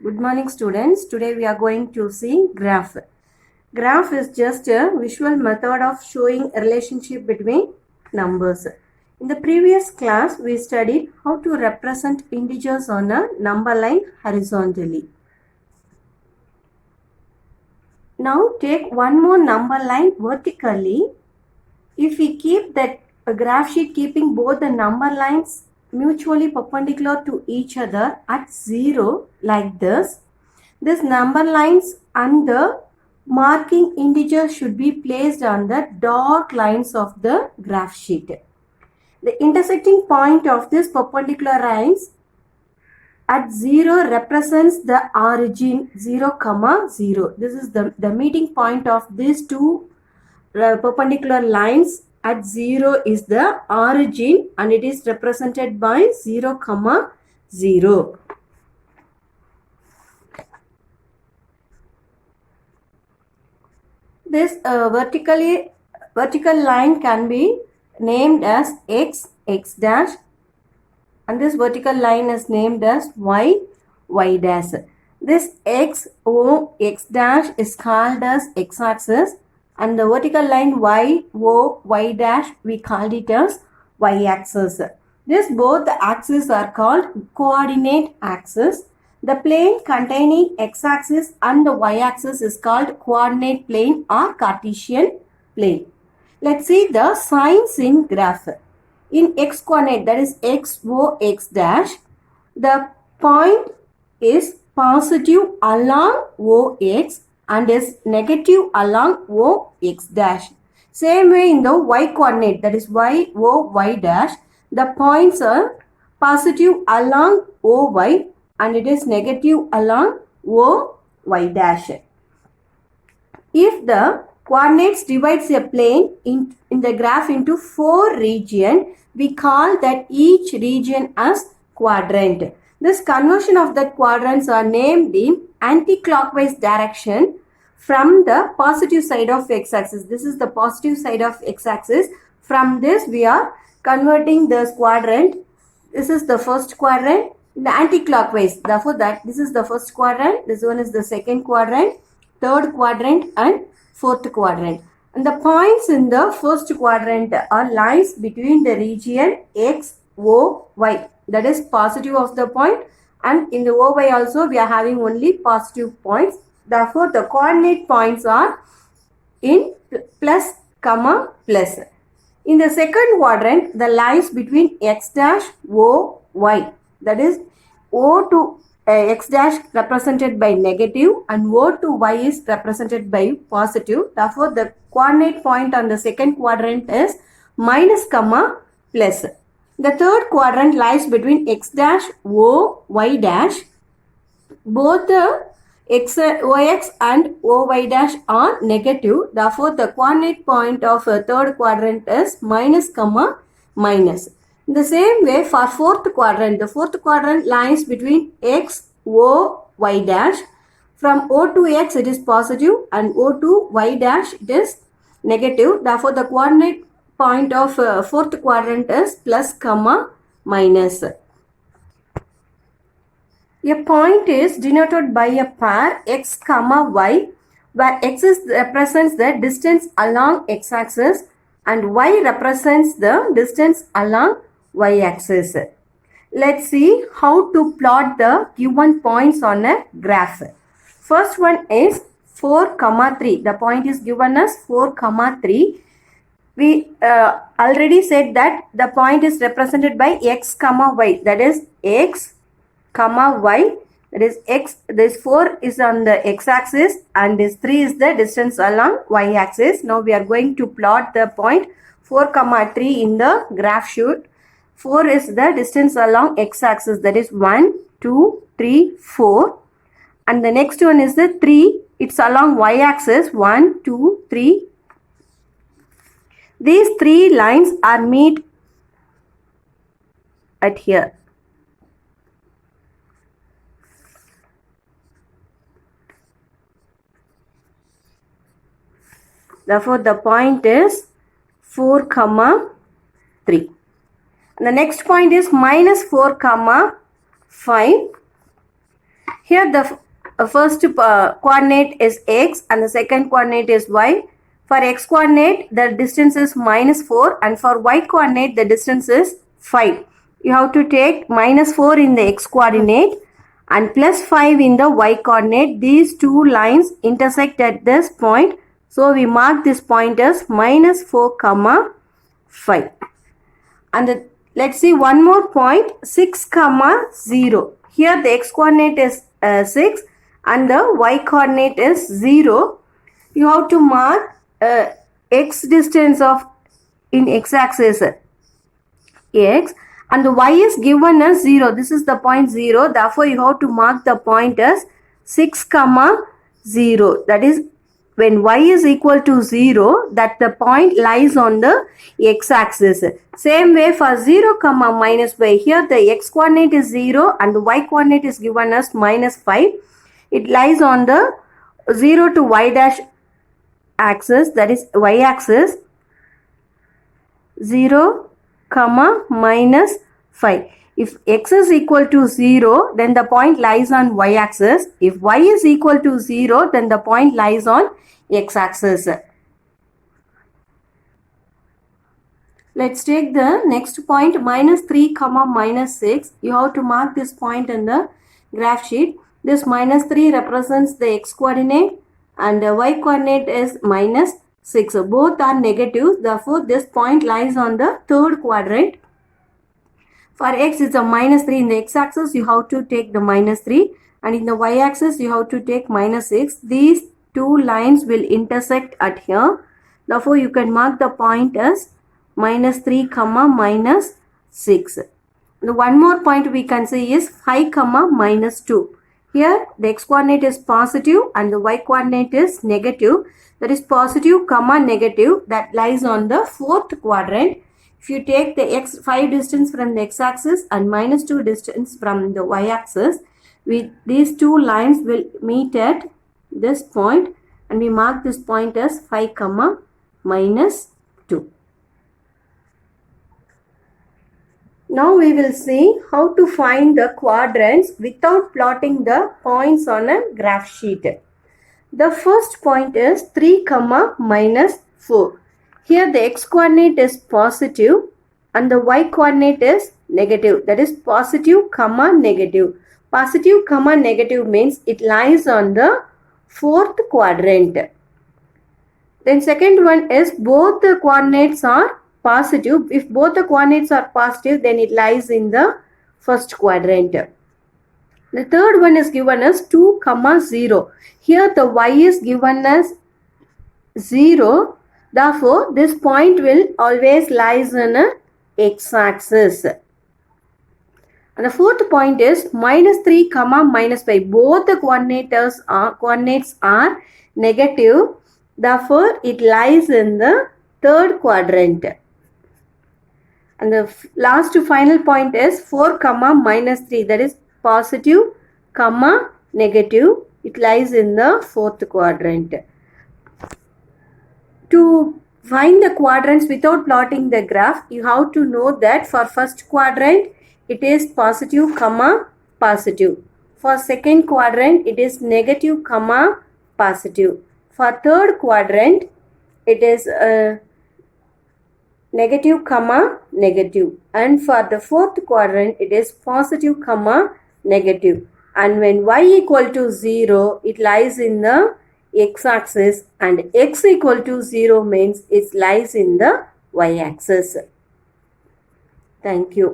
Good morning students. Today we are going to see graph. Graph is just a visual method of showing a relationship between numbers. In the previous class we studied how to represent integers on a number line horizontally. Now take one more number line vertically. If we keep that graph sheet keeping both the number lines mutually perpendicular to each other at 0 like this, these number lines and the marking integer should be placed on the dark lines of the graph sheet. The intersecting point of these perpendicular lines at 0 represents the origin 0, 0. This is the meeting point of these two perpendicular lines. At 0 is the origin and it is represented by 0, 0. This vertical line can be named as x, x dash, and this vertical line is named as y, y dash. This x, o, x dash is called as x-axis, and the vertical line y, o, y dash we called it as y-axis. Both the axes are called coordinate axis. The plane containing x-axis and the y-axis is called coordinate plane or Cartesian plane. Let's see the signs in graph. In x coordinate, that is x, o, x dash, the point is positive along ox and is negative along ox dash. Same way in the y coordinate, that is y, o, y dash, the points are positive along oy and it is negative along oy dash. If the coordinates divides a plane in the graph into 4 regions, we call that each region as quadrant. This conversion of the quadrants are named in anti-clockwise direction from the positive side of x-axis. This is the positive side of x-axis. From this we are converting this quadrant. This is the first quadrant. The anti-clockwise. Therefore, this is the first quadrant. This one is the second quadrant, third quadrant and fourth quadrant. And the points in the first quadrant are lies between the region x, o, y. That is positive of the point, and in the oy also we are having only positive points. Therefore, the coordinate points are in plus, plus. In the second quadrant, the lies between x dash, o, y. That is o to x dash represented by negative and o to y is represented by positive. Therefore, the coordinate point on the second quadrant is minus, plus. The third quadrant lies between x dash, o, y dash. Both the ox and oy dash are negative. Therefore, the coordinate point of a third quadrant is minus, minus. In the same way, for fourth quadrant, the fourth quadrant lies between x, o, y dash. From o to x it is positive and o to y dash it is negative. Therefore, the coordinate point of fourth quadrant is plus, minus. A point is denoted by a pair x, y, where x represents the distance along x-axis and y represents the distance along y-axis. Let's see how to plot the given points on a graph. First one is 4, 3. The point is given as 4, 3. We already said that the point is represented by x, y. That is x, y. That is x. This 4 is on the x-axis and this 3 is the distance along y-axis. Now we are going to plot the point 4, 3 in the graph sheet. 4 is the distance along x-axis, that is 1, 2, 3, 4. And the next one is the 3. It's along y-axis 1, 2, 3. These 3 lines are meet at here. Therefore, the point is 4, 3. And the next point is minus 4, 5. Here the first coordinate is x and the second coordinate is y. For x coordinate, the distance is -4 and for y coordinate, the distance is 5. You have to take -4 in the x coordinate and +5 in the y coordinate. These two lines intersect at this point. So we mark this point as -4, 5. And let's see one more point, 6, 0. Here the x coordinate is 6 and the y coordinate is 0. You have to mark x distance of in x-axis x and the y is given as 0. This is the point 0. Therefore, you have to mark the point as 6, 0. That is, when y is equal to 0, that the point lies on the x-axis. Same way for 0, -y. Here the x coordinate is 0 and the y coordinate is given as -5. It lies on the 0 to y dash axis, that is y-axis. 0, -5. If x is equal to 0, then the point lies on y-axis. If y is equal to 0, then the point lies on x-axis. Let's take the next point, -3, -6. You have to mark this point in the graph sheet. This -3 represents the x coordinate and the y coordinate is -6. Both are negative. Therefore, this point lies on the third quadrant. For x, it's a -3 in the x-axis. You have to take the -3 and in the y-axis, you have to take -6. These two lines will intersect at here. Therefore, you can mark the point as -3, -6. The one more point we can see is 5, -2. Here the x coordinate is positive and the y coordinate is negative. That is positive, negative, that lies on the fourth quadrant. If you take the x5 distance from the x-axis and -2 distance from the y-axis, these two lines will meet at this point and we mark this point as 5, -2. Now we will see how to find the quadrants without plotting the points on a graph sheet. The first point is 3, -4. Here the x coordinate is positive and the y coordinate is negative. That is positive, negative. Positive, negative means it lies on the fourth quadrant. Then second one is both the coordinates are positive. If both the coordinates are positive, then it lies in the first quadrant. The third one is given as 2, 0. Here the y is given as 0. Therefore, this point will always lies in a x-axis. And the fourth point is -3, -5. Both the coordinates are negative. Therefore, it lies in the third quadrant. And the last final point is 4, -3. That is positive, negative. It lies in the fourth quadrant. To find the quadrants without plotting the graph, you have to know that for first quadrant, it is positive, positive. For second quadrant, it is negative, positive. For third quadrant, it is negative, negative. And for the fourth quadrant, it is positive, negative. And when y equal to 0, it lies in the x-axis and x equal to 0 means it lies in the y-axis. Thank you.